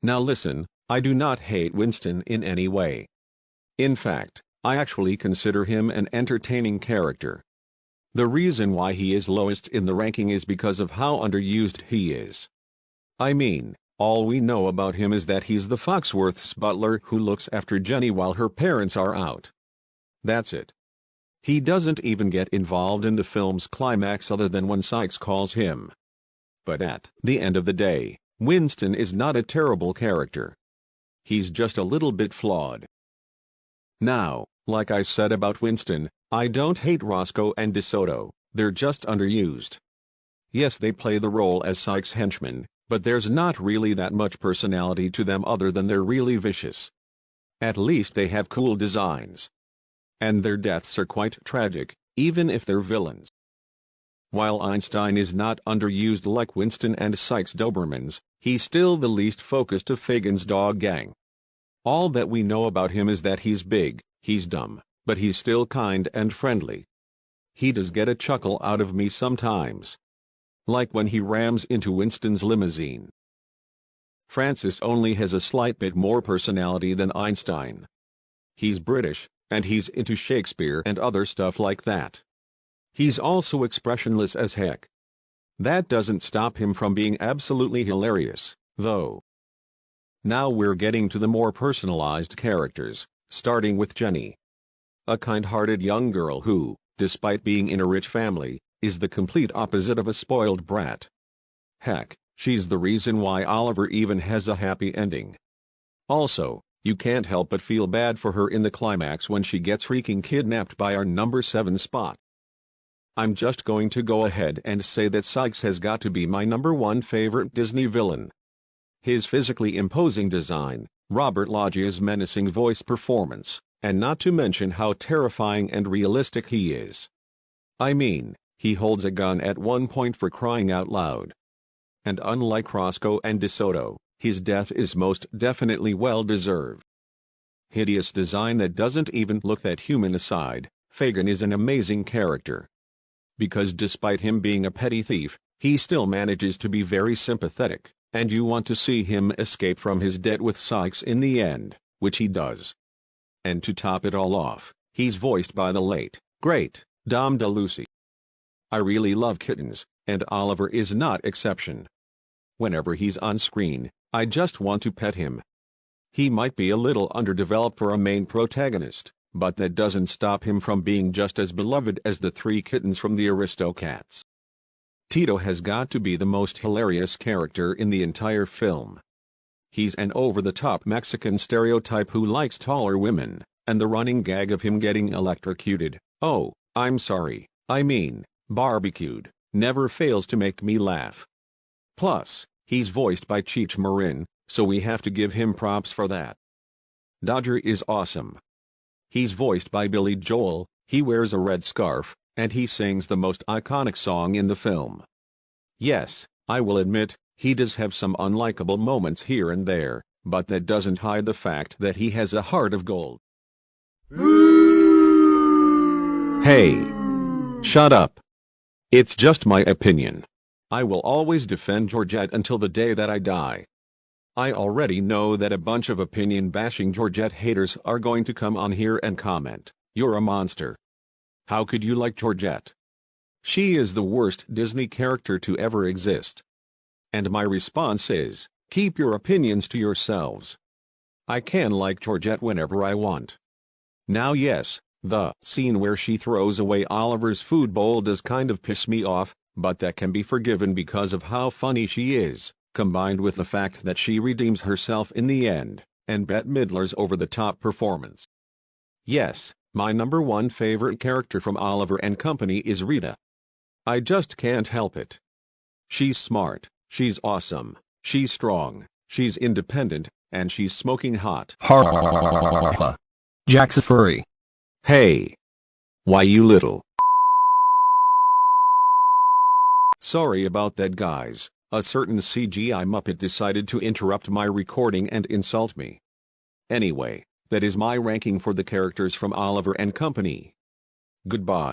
Now listen, I do not hate Winston in any way. In fact, I actually consider him an entertaining character. The reason why he is lowest in the ranking is because of how underused he is. I mean, all we know about him is that he's the Foxworth's butler who looks after Jenny while her parents are out. That's it. He doesn't even get involved in the film's climax other than when Sykes calls him. But at the end of the day, Winston is not a terrible character. He's just a little bit flawed. Now, like I said about Winston, I don't hate Roscoe and DeSoto, they're just underused. Yes, they play the role as Sykes' henchmen, but there's not really that much personality to them other than they're really vicious. At least they have cool designs. And their deaths are quite tragic, even if they're villains. While Einstein is not underused like Winston and Sykes Dobermans, he's still the least focused of Fagin's dog gang. All that we know about him is that he's big, he's dumb, but he's still kind and friendly. He does get a chuckle out of me sometimes. Like when he rams into Winston's limousine. Francis only has a slight bit more personality than Einstein. He's British, and he's into Shakespeare and other stuff like that. He's also expressionless as heck. That doesn't stop him from being absolutely hilarious, though. Now we're getting to the more personalized characters, starting with Jenny. A kind-hearted young girl who, despite being in a rich family, is the complete opposite of a spoiled brat. Heck, she's the reason why Oliver even has a happy ending. Also, you can't help but feel bad for her in the climax when she gets freaking kidnapped by our number 7 Spot. I'm just going to go ahead and say that Sykes has got to be my number 1 favorite Disney villain. His physically imposing design, Robert Loggia's menacing voice performance, and not to mention how terrifying and realistic he is. I mean, he holds a gun at one point for crying out loud. And unlike Roscoe and DeSoto, his death is most definitely well-deserved. Hideous design that doesn't even look that human aside, Fagin is an amazing character. Because despite him being a petty thief, he still manages to be very sympathetic, and you want to see him escape from his debt with Sykes in the end, which he does. And to top it all off, he's voiced by the late, great, Dom DeLuise. I really love kittens, and Oliver is not exception. Whenever he's on screen, I just want to pet him. He might be a little underdeveloped for a main protagonist, but that doesn't stop him from being just as beloved as the 3 kittens from the Aristocats. Tito has got to be the most hilarious character in the entire film. He's an over-the-top Mexican stereotype who likes taller women, and the running gag of him getting electrocuted, oh, I'm sorry, I mean, barbecued, never fails to make me laugh. Plus, he's voiced by Cheech Marin, so we have to give him props for that. Dodger is awesome. He's voiced by Billy Joel, he wears a red scarf, and he sings the most iconic song in the film. Yes, I will admit, he does have some unlikable moments here and there, but that doesn't hide the fact that he has a heart of gold. Hey! Shut up! It's just my opinion. I will always defend Georgette until the day that I die. I already know that a bunch of opinion-bashing Georgette haters are going to come on here and comment, "You're a monster. How could you like Georgette? She is the worst Disney character to ever exist." And my response is, keep your opinions to yourselves. I can like Georgette whenever I want. Now yes, the scene where she throws away Oliver's food bowl does kind of piss me off, but that can be forgiven because of how funny she is, combined with the fact that she redeems herself in the end, and Bette Midler's over-the-top performance. Yes, my number 1 favorite character from Oliver and Company is Rita. I just can't help it. She's smart, she's awesome, she's strong, she's independent, and she's smoking hot. Jack's a furry. Hey! Why you little... Sorry about that, guys. A certain CGI Muppet decided to interrupt my recording and insult me. Anyway, that is my ranking for the characters from Oliver and Company. Goodbye.